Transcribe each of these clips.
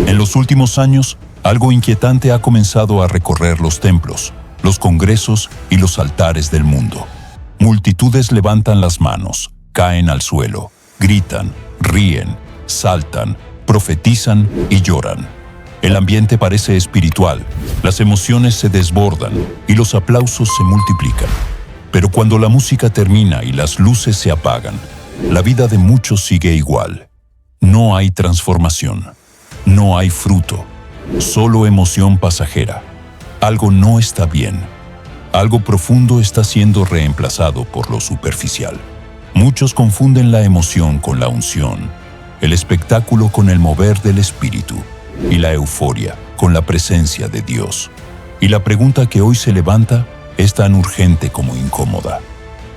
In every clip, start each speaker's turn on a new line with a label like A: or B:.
A: En los últimos años, algo inquietante ha comenzado a recorrer los templos, los congresos y los altares del mundo. Multitudes levantan las manos, caen al suelo, gritan, ríen, saltan, profetizan y lloran. El ambiente parece espiritual, las emociones se desbordan y los aplausos se multiplican. Pero cuando la música termina y las luces se apagan, la vida de muchos sigue igual. No hay transformación, no hay fruto, solo emoción pasajera. Algo no está bien. Algo profundo está siendo reemplazado por lo superficial. Muchos confunden la emoción con la unción, el espectáculo con el mover del espíritu y la euforia con la presencia de Dios. Y la pregunta que hoy se levanta es tan urgente como incómoda.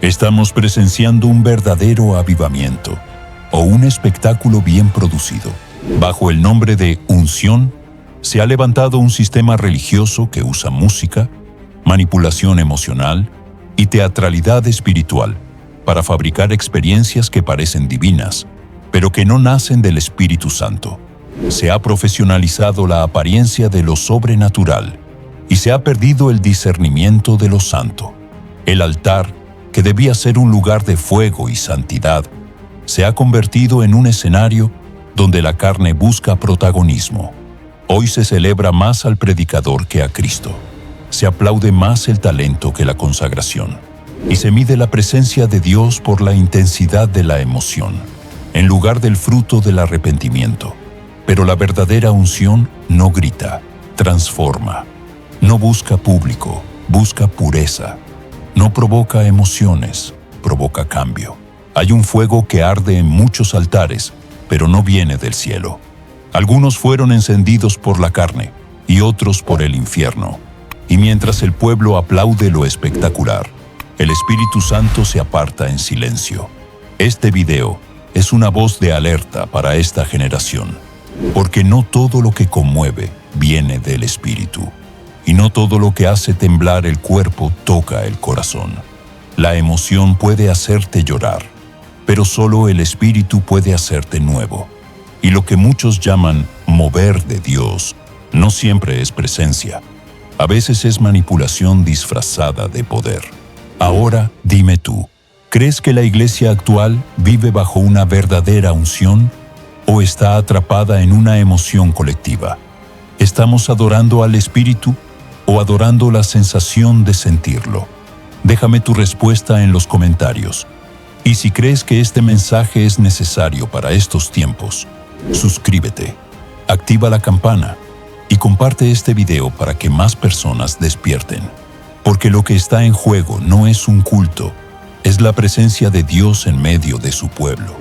A: ¿Estamos presenciando un verdadero avivamiento o un espectáculo bien producido? Bajo el nombre de unción, se ha levantado un sistema religioso que usa música, manipulación emocional y teatralidad espiritual para fabricar experiencias que parecen divinas, pero que no nacen del Espíritu Santo. Se ha profesionalizado la apariencia de lo sobrenatural y se ha perdido el discernimiento de lo santo. El altar, que debía ser un lugar de fuego y santidad, se ha convertido en un escenario donde la carne busca protagonismo. Hoy se celebra más al predicador que a Cristo. Se aplaude más el talento que la consagración. Y se mide la presencia de Dios por la intensidad de la emoción, en lugar del fruto del arrepentimiento. Pero la verdadera unción no grita, transforma. No busca público, busca pureza. No provoca emociones, provoca cambio. Hay un fuego que arde en muchos altares, pero no viene del cielo. Algunos fueron encendidos por la carne y otros por el infierno. Y mientras el pueblo aplaude lo espectacular, el Espíritu Santo se aparta en silencio. Este video es una voz de alerta para esta generación, porque no todo lo que conmueve viene del Espíritu, y no todo lo que hace temblar el cuerpo toca el corazón. La emoción puede hacerte llorar, pero solo el Espíritu puede hacerte nuevo. Y lo que muchos llaman mover de Dios no siempre es presencia. A veces es manipulación disfrazada de poder. Ahora, dime tú, ¿crees que la iglesia actual vive bajo una verdadera unción o está atrapada en una emoción colectiva? ¿Estamos adorando al Espíritu o adorando la sensación de sentirlo? Déjame tu respuesta en los comentarios. Y si crees que este mensaje es necesario para estos tiempos, suscríbete, activa la campana y comparte este video para que más personas despierten. Porque lo que está en juego no es un culto, es la presencia de Dios en medio de su pueblo.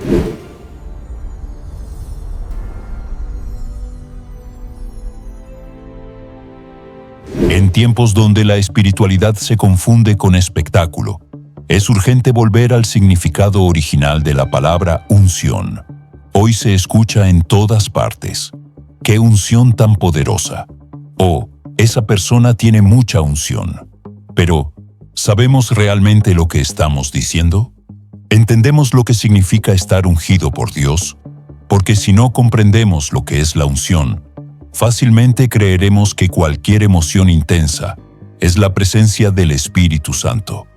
A: En tiempos donde la espiritualidad se confunde con espectáculo, es urgente volver al significado original de la palabra unción. Hoy se escucha en todas partes. ¡Qué unción tan poderosa! Oh, esa persona tiene mucha unción. Pero, ¿sabemos realmente lo que estamos diciendo? ¿Entendemos lo que significa estar ungido por Dios? Porque si no comprendemos lo que es la unción, fácilmente creeremos que cualquier emoción intensa es la presencia del Espíritu Santo.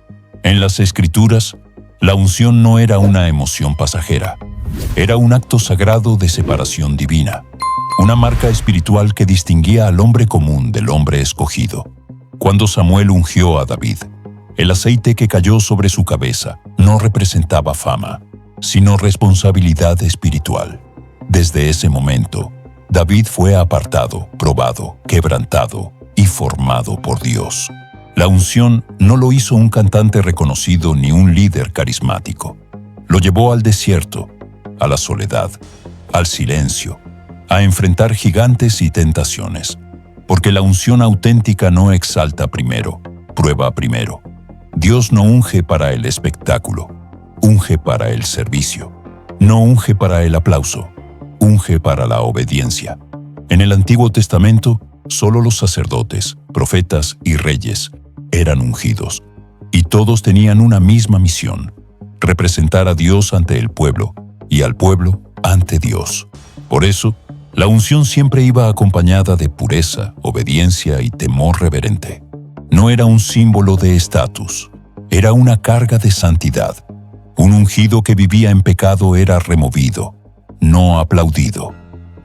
A: En las Escrituras, la unción no era una emoción pasajera. Era un acto sagrado de separación divina, una marca espiritual que distinguía al hombre común del hombre escogido. Cuando Samuel ungió a David, el aceite que cayó sobre su cabeza no representaba fama, sino responsabilidad espiritual. Desde ese momento, David fue apartado, probado, quebrantado y formado por Dios. La unción no lo hizo un cantante reconocido ni un líder carismático. Lo llevó al desierto, a la soledad, al silencio, a enfrentar gigantes y tentaciones. Porque la unción auténtica no exalta primero, prueba primero. Dios no unge para el espectáculo, unge para el servicio. No unge para el aplauso, unge para la obediencia. En el Antiguo Testamento, solo los sacerdotes, profetas y reyes eran ungidos. y todos tenían una misma misión: representar a Dios ante el pueblo y al pueblo ante Dios. Por eso, la unción siempre iba acompañada de pureza, obediencia y temor reverente. No era un símbolo de estatus, era una carga de santidad. Un ungido que vivía en pecado era removido, no aplaudido.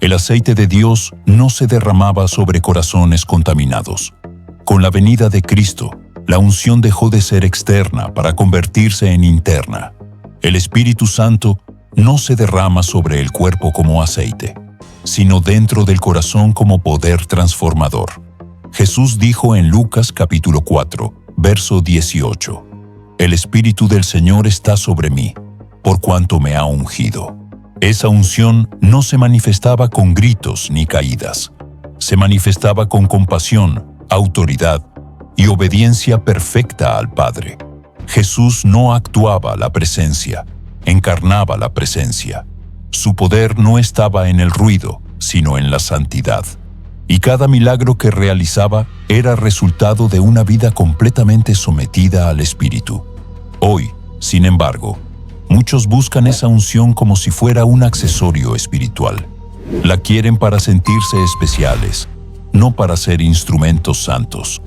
A: El aceite de Dios no se derramaba sobre corazones contaminados. Con la venida de Cristo, la unción dejó de ser externa para convertirse en interna. El Espíritu Santo no se derrama sobre el cuerpo como aceite, sino dentro del corazón como poder transformador. Jesús dijo en Lucas capítulo 4, verso 18: «El Espíritu del Señor está sobre mí, por cuanto me ha ungido». Esa unción no se manifestaba con gritos ni caídas. Se manifestaba con compasión, autoridad y obediencia perfecta al Padre. Jesús no actuaba la presencia, encarnaba la presencia. Su poder no estaba en el ruido, sino en la santidad. Y cada milagro que realizaba era resultado de una vida completamente sometida al Espíritu. Hoy, sin embargo, muchos buscan esa unción como si fuera un accesorio espiritual. La quieren para sentirse especiales, no para ser instrumentos santos.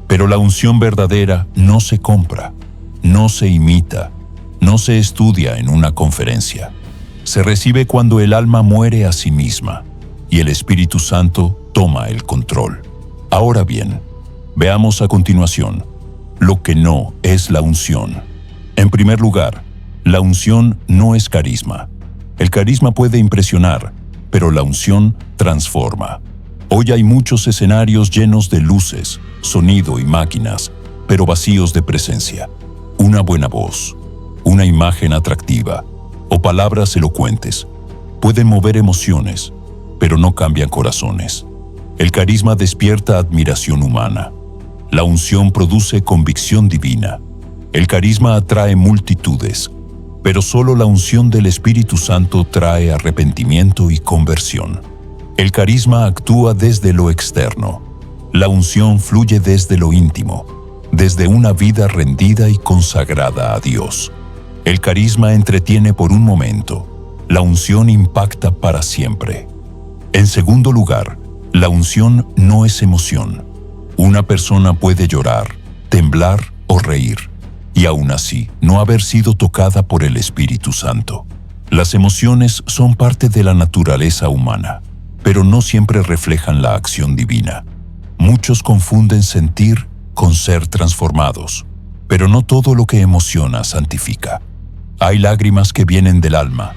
A: Pero la unción verdadera no se compra, no se imita, no se estudia en una conferencia. Se recibe cuando el alma muere a sí misma y el Espíritu Santo toma el control. Ahora bien, veamos a continuación lo que no es la unción. En primer lugar, la unción no es carisma. El carisma puede impresionar, pero la unción transforma. Hoy hay muchos escenarios llenos de luces, sonido y máquinas, pero vacíos de presencia. Una buena voz, una imagen atractiva o palabras elocuentes pueden mover emociones, pero no cambian corazones. El carisma despierta admiración humana. La unción produce convicción divina. El carisma atrae multitudes, pero solo la unción del Espíritu Santo trae arrepentimiento y conversión. El carisma actúa desde lo externo. La unción fluye desde lo íntimo, desde una vida rendida y consagrada a Dios. El carisma entretiene por un momento. La unción impacta para siempre. En segundo lugar, la unción no es emoción. Una persona puede llorar, temblar o reír, y aún así no haber sido tocada por el Espíritu Santo. Las emociones son parte de la naturaleza humana, pero no siempre reflejan la acción divina. Muchos confunden sentir con ser transformados, pero no todo lo que emociona santifica. Hay lágrimas que vienen del alma,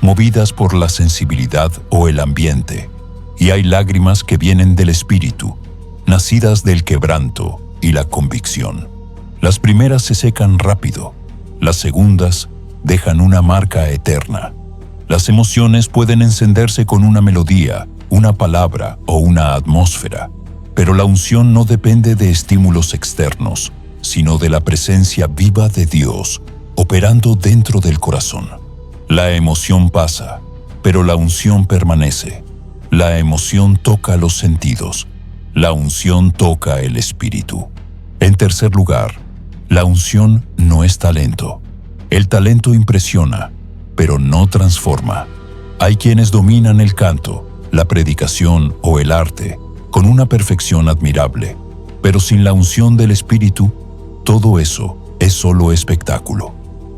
A: movidas por la sensibilidad o el ambiente, y hay lágrimas que vienen del espíritu, nacidas del quebranto y la convicción. Las primeras se secan rápido, las segundas dejan una marca eterna. Las emociones pueden encenderse con una melodía, una palabra o una atmósfera, pero la unción no depende de estímulos externos, sino de la presencia viva de Dios operando dentro del corazón. La emoción pasa, pero la unción permanece. La emoción toca los sentidos, la unción toca el espíritu. En tercer lugar, la unción no es talento. El talento impresiona, pero no transforma. Hay quienes dominan el canto, la predicación o el arte con una perfección admirable, pero sin la unción del Espíritu, todo eso es solo espectáculo.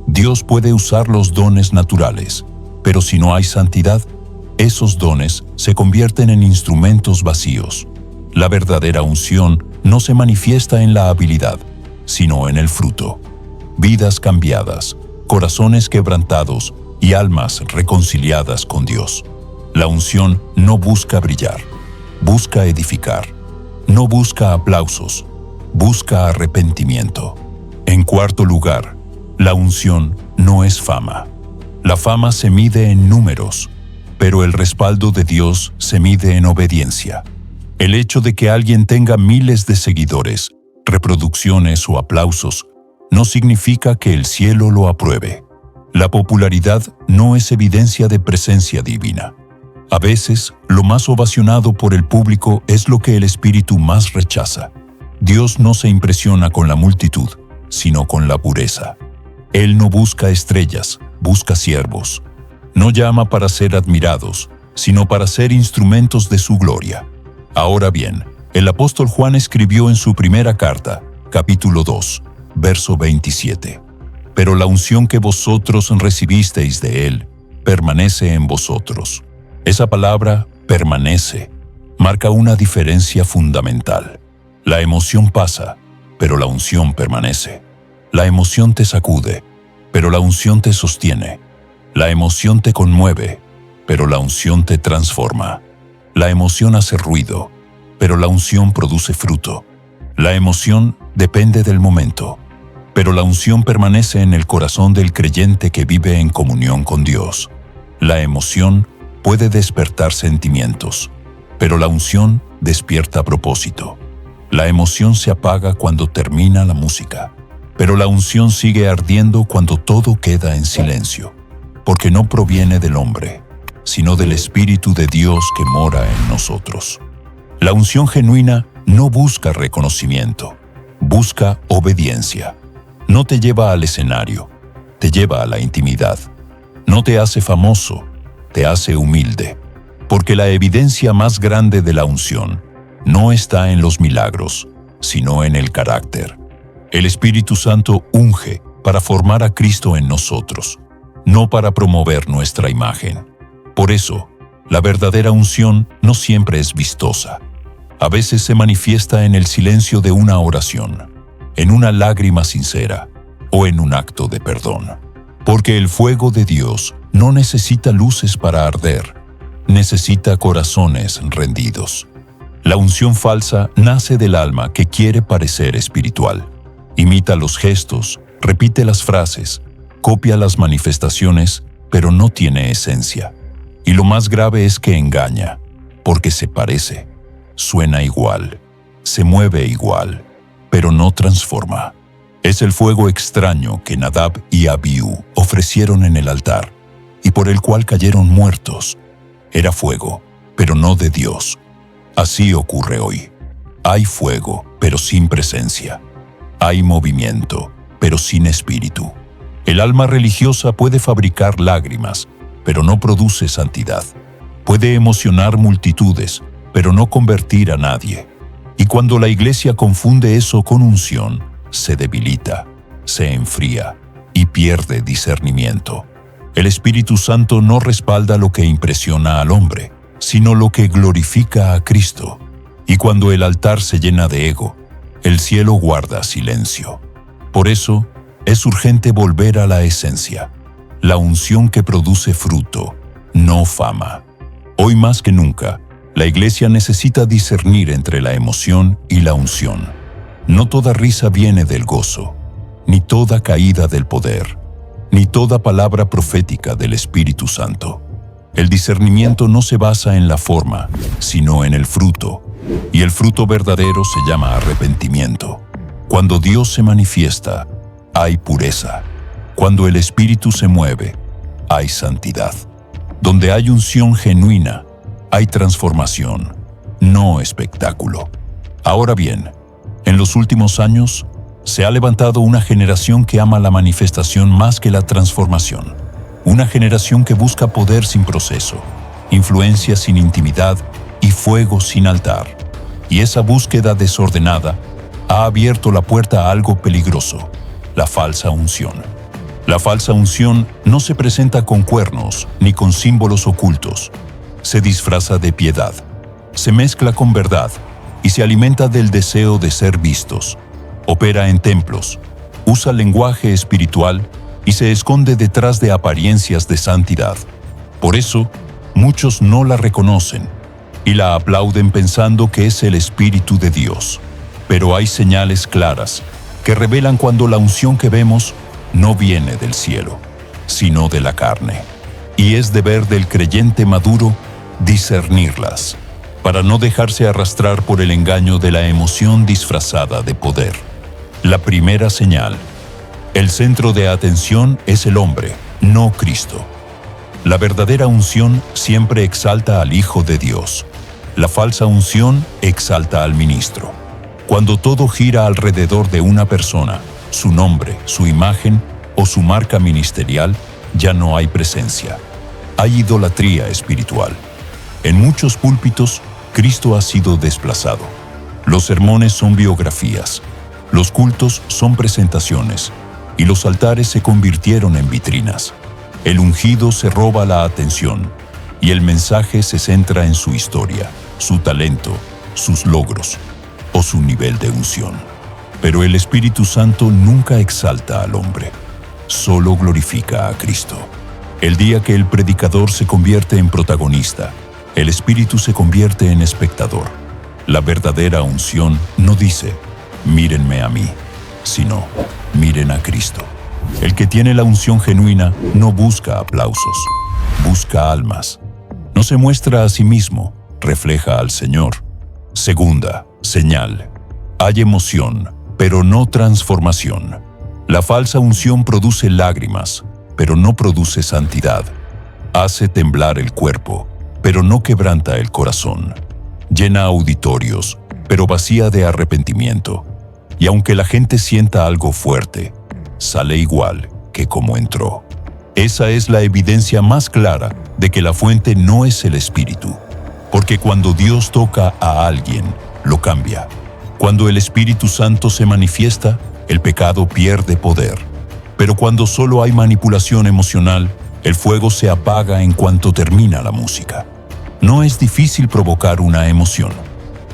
A: Dios puede usar los dones naturales, pero si no hay santidad, esos dones se convierten en instrumentos vacíos. La verdadera unción no se manifiesta en la habilidad, sino en el fruto. Vidas cambiadas, corazones quebrantados y almas reconciliadas con Dios. La unción no busca brillar, busca edificar. No busca aplausos, busca arrepentimiento. En cuarto lugar, la unción no es fama. La fama se mide en números, pero el respaldo de Dios se mide en obediencia. El hecho de que alguien tenga miles de seguidores, reproducciones o aplausos, no significa que el cielo lo apruebe. La popularidad no es evidencia de presencia divina. A veces, lo más ovacionado por el público es lo que el espíritu más rechaza. Dios no se impresiona con la multitud, sino con la pureza. Él no busca estrellas, busca siervos. No llama para ser admirados, sino para ser instrumentos de su gloria. Ahora bien, el apóstol Juan escribió en su primera carta, capítulo 2, verso 27. Pero la unción que vosotros recibisteis de Él permanece en vosotros. Esa palabra, permanece, marca una diferencia fundamental. La emoción pasa, pero la unción permanece. La emoción te sacude, pero la unción te sostiene. La emoción te conmueve, pero la unción te transforma. La emoción hace ruido, pero la unción produce fruto. La emoción depende del momento, pero la unción permanece en el corazón del creyente que vive en comunión con Dios. La emoción puede despertar sentimientos, pero la unción despierta propósito. La emoción se apaga cuando termina la música, pero la unción sigue ardiendo cuando todo queda en silencio, porque no proviene del hombre, sino del Espíritu de Dios que mora en nosotros. La unción genuina no busca reconocimiento, busca obediencia. No te lleva al escenario, te lleva a la intimidad. No te hace famoso, te hace humilde, porque la evidencia más grande de la unción no está en los milagros, sino en el carácter. El Espíritu Santo unge para formar a Cristo en nosotros, no para promover nuestra imagen. Por eso, la verdadera unción no siempre es vistosa. A veces se manifiesta en el silencio de una oración, en una lágrima sincera o en un acto de perdón. Porque el fuego de Dios no necesita luces para arder, necesita corazones rendidos. La unción falsa nace del alma que quiere parecer espiritual. Imita los gestos, repite las frases, copia las manifestaciones, pero no tiene esencia. Y lo más grave es que engaña, porque se parece, suena igual, se mueve igual, pero no transforma. Es el fuego extraño que Nadab y Abiú ofrecieron en el altar, y por el cual cayeron muertos. Era fuego, pero no de Dios. Así ocurre hoy. Hay fuego, pero sin presencia. Hay movimiento, pero sin espíritu. El alma religiosa puede fabricar lágrimas, pero no produce santidad. Puede emocionar multitudes, pero no convertir a nadie. Y cuando la iglesia confunde eso con unción, se debilita, se enfría y pierde discernimiento. El Espíritu Santo no respalda lo que impresiona al hombre, sino lo que glorifica a Cristo. Y cuando el altar se llena de ego, el cielo guarda silencio. Por eso, es urgente volver a la esencia, la unción que produce fruto, no fama. Hoy más que nunca, la iglesia necesita discernir entre la emoción y la unción. No toda risa viene del gozo, ni toda caída del poder, ni toda palabra profética del Espíritu Santo. El discernimiento no se basa en la forma, sino en el fruto, y el fruto verdadero se llama arrepentimiento. Cuando Dios se manifiesta, hay pureza. Cuando el Espíritu se mueve, hay santidad. Donde hay unción genuina, hay transformación, no espectáculo. Ahora bien, en los últimos años, se ha levantado una generación que ama la manifestación más que la transformación. Una generación que busca poder sin proceso, influencia sin intimidad y fuego sin altar. Y esa búsqueda desordenada ha abierto la puerta a algo peligroso, la falsa unción. La falsa unción no se presenta con cuernos ni con símbolos ocultos. Se disfraza de piedad, se mezcla con verdad y se alimenta del deseo de ser vistos. Opera en templos, usa lenguaje espiritual y se esconde detrás de apariencias de santidad. Por eso, muchos no la reconocen y la aplauden pensando que es el Espíritu de Dios. Pero hay señales claras que revelan cuando la unción que vemos no viene del cielo, sino de la carne. Y es deber del creyente maduro discernirlas, para no dejarse arrastrar por el engaño de la emoción disfrazada de poder. La primera señal: el centro de atención es el hombre, no Cristo. La verdadera unción siempre exalta al Hijo de Dios. La falsa unción exalta al ministro. Cuando todo gira alrededor de una persona, su nombre, su imagen o su marca ministerial, ya no hay presencia. Hay idolatría espiritual. En muchos púlpitos, Cristo ha sido desplazado. Los sermones son biografías, los cultos son presentaciones, y los altares se convirtieron en vitrinas. El ungido se roba la atención, y el mensaje se centra en su historia, su talento, sus logros o su nivel de unción. Pero el Espíritu Santo nunca exalta al hombre, solo glorifica a Cristo. El día que el predicador se convierte en protagonista, el Espíritu se convierte en espectador. La verdadera unción no dice, mírenme a mí, sino, miren a Cristo. El que tiene la unción genuina no busca aplausos, busca almas. No se muestra a sí mismo, refleja al Señor. Segunda señal. Hay emoción, pero no transformación. La falsa unción produce lágrimas, pero no produce santidad. Hace temblar el cuerpo, pero no quebranta el corazón. Llena auditorios, pero vacía de arrepentimiento. Y aunque la gente sienta algo fuerte, sale igual que como entró. Esa es la evidencia más clara de que la fuente no es el Espíritu. Porque cuando Dios toca a alguien, lo cambia. Cuando el Espíritu Santo se manifiesta, el pecado pierde poder. Pero cuando solo hay manipulación emocional, el fuego se apaga en cuanto termina la música. No es difícil provocar una emoción.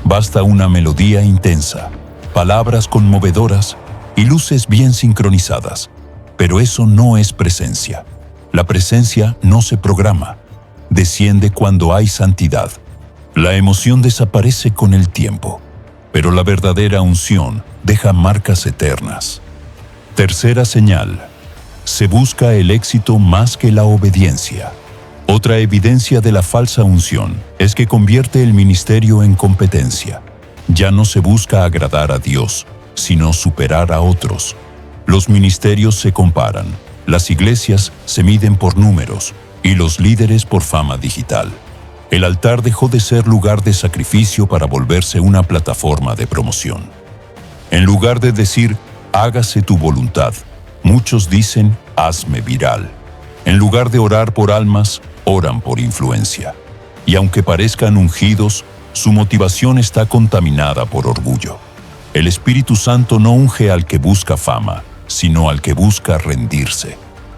A: Basta una melodía intensa, palabras conmovedoras y luces bien sincronizadas. Pero eso no es presencia. La presencia no se programa. Desciende cuando hay santidad. La emoción desaparece con el tiempo, pero la verdadera unción deja marcas eternas. Tercera señal. Se busca el éxito más que la obediencia. Otra evidencia de la falsa unción es que convierte el ministerio en competencia. Ya no se busca agradar a Dios, sino superar a otros. Los ministerios se comparan, las iglesias se miden por números y los líderes por fama digital. El altar dejó de ser lugar de sacrificio para volverse una plataforma de promoción. En lugar de decir, hágase tu voluntad, muchos dicen, hazme viral. En lugar de orar por almas, oran por influencia. Y aunque parezcan ungidos, su motivación está contaminada por orgullo. El Espíritu Santo no unge al que busca fama, sino al que busca rendirse.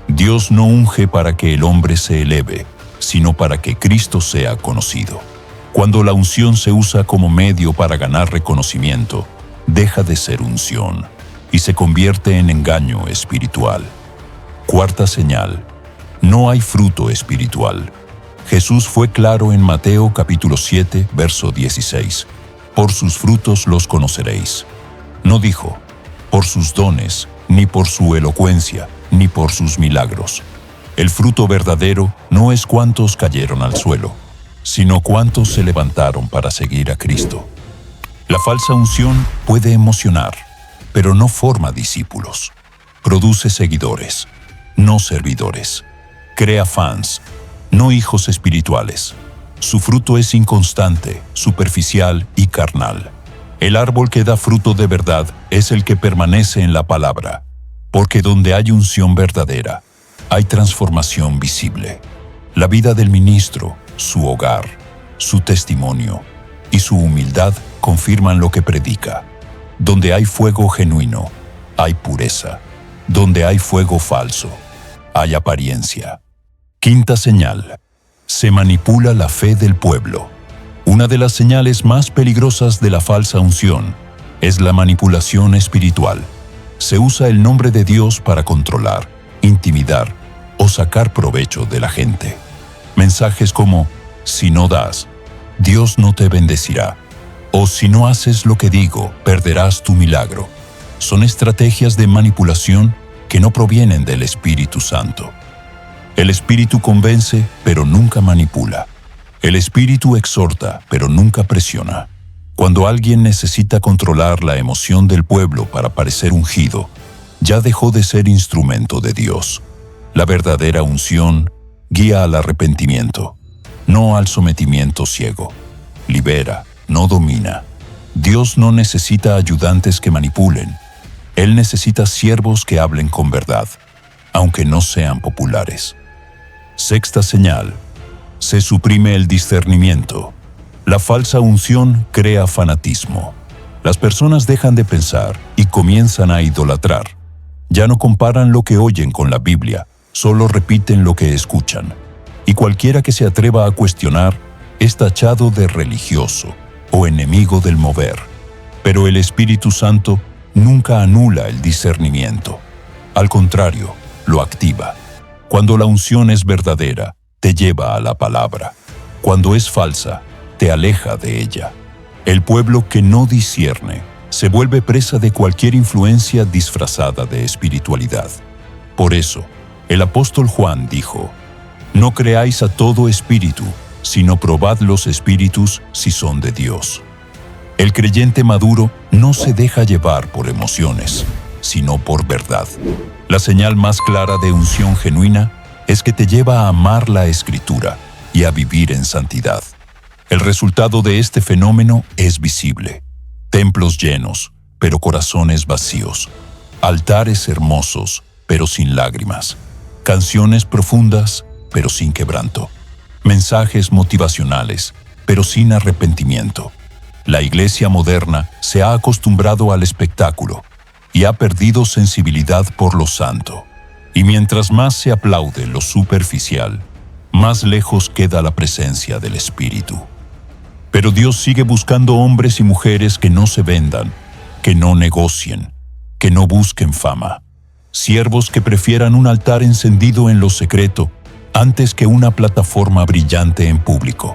A: Dios no unge para que el hombre se eleve, sino para que Cristo sea conocido. Cuando la unción se usa como medio para ganar reconocimiento, deja de ser unción y se convierte en engaño espiritual. Cuarta señal. No hay fruto espiritual. Jesús fue claro en Mateo capítulo 7, verso 16. Por sus frutos los conoceréis. No dijo, por sus dones, ni por su elocuencia, ni por sus milagros. El fruto verdadero no es cuántos cayeron al suelo, sino cuántos se levantaron para seguir a Cristo. La falsa unción puede emocionar, pero no forma discípulos. Produce seguidores, no servidores. Crea fans, no hijos espirituales. Su fruto es inconstante, superficial y carnal. El árbol que da fruto de verdad es el que permanece en la palabra, porque donde hay unción verdadera, hay transformación visible. La vida del ministro, su hogar, su testimonio y su humildad confirman lo que predica. Donde hay fuego genuino, hay pureza. Donde hay fuego falso, hay apariencia. Quinta señal. Se manipula la fe del pueblo. Una de las señales más peligrosas de la falsa unción es la manipulación espiritual. Se usa el nombre de Dios para controlar, intimidar o sacar provecho de la gente. Mensajes como, si no das, Dios no te bendecirá, o si no haces lo que digo, perderás tu milagro. Son estrategias de manipulación que no provienen del Espíritu Santo. El Espíritu convence, pero nunca manipula. El Espíritu exhorta, pero nunca presiona. Cuando alguien necesita controlar la emoción del pueblo para parecer ungido, ya dejó de ser instrumento de Dios. La verdadera unción guía al arrepentimiento, no al sometimiento ciego. Libera, no domina. Dios no necesita ayudantes que manipulen. Él necesita siervos que hablen con verdad, aunque no sean populares. Sexta señal. Se suprime el discernimiento. La falsa unción crea fanatismo. Las personas dejan de pensar y comienzan a idolatrar. Ya no comparan lo que oyen con la Biblia, solo repiten lo que escuchan. Y cualquiera que se atreva a cuestionar es tachado de religioso o enemigo del mover. Pero el Espíritu Santo nunca anula el discernimiento. Al contrario, lo activa. Cuando la unción es verdadera, te lleva a la palabra. Cuando es falsa, te aleja de ella. El pueblo que no discierne se vuelve presa de cualquier influencia disfrazada de espiritualidad. Por eso, el apóstol Juan dijo: «No creáis a todo espíritu, sino probad los espíritus si son de Dios». El creyente maduro no se deja llevar por emociones, sino por verdad. La señal más clara de unción genuina es que te lleva a amar la Escritura y a vivir en santidad. El resultado de este fenómeno es visible. Templos llenos, pero corazones vacíos. Altares hermosos, pero sin lágrimas. Canciones profundas, pero sin quebranto. Mensajes motivacionales, pero sin arrepentimiento. La iglesia moderna se ha acostumbrado al espectáculo y ha perdido sensibilidad por lo santo. Y mientras más se aplaude lo superficial, más lejos queda la presencia del Espíritu. Pero Dios sigue buscando hombres y mujeres que no se vendan, que no negocien, que no busquen fama. Siervos que prefieran un altar encendido en lo secreto antes que una plataforma brillante en público.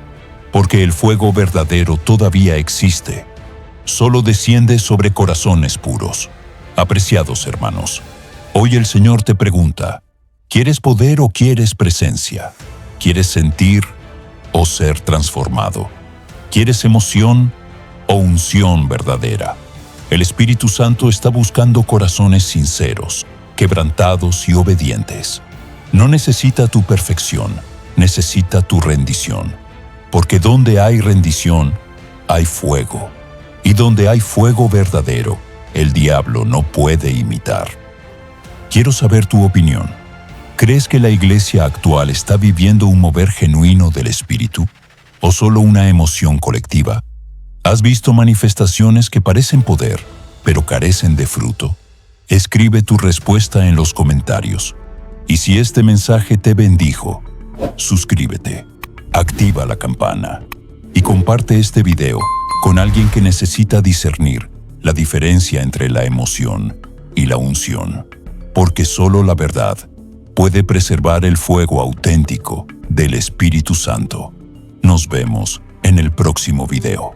A: Porque el fuego verdadero todavía existe. Solo desciende sobre corazones puros. Apreciados hermanos, hoy el Señor te pregunta: ¿quieres poder o quieres presencia? ¿Quieres sentir o ser transformado? ¿Quieres emoción o unción verdadera? El Espíritu Santo está buscando corazones sinceros, quebrantados y obedientes. No necesita tu perfección, necesita tu rendición. Porque donde hay rendición, hay fuego. Y donde hay fuego verdadero, el diablo no puede imitar. Quiero saber tu opinión. ¿Crees que la iglesia actual está viviendo un mover genuino del Espíritu? ¿O solo una emoción colectiva? ¿Has visto manifestaciones que parecen poder, pero carecen de fruto? Escribe tu respuesta en los comentarios. Y si este mensaje te bendijo, suscríbete. Activa la campana y comparte este video con alguien que necesita discernir la diferencia entre la emoción y la unción, porque solo la verdad puede preservar el fuego auténtico del Espíritu Santo. Nos vemos en el próximo video.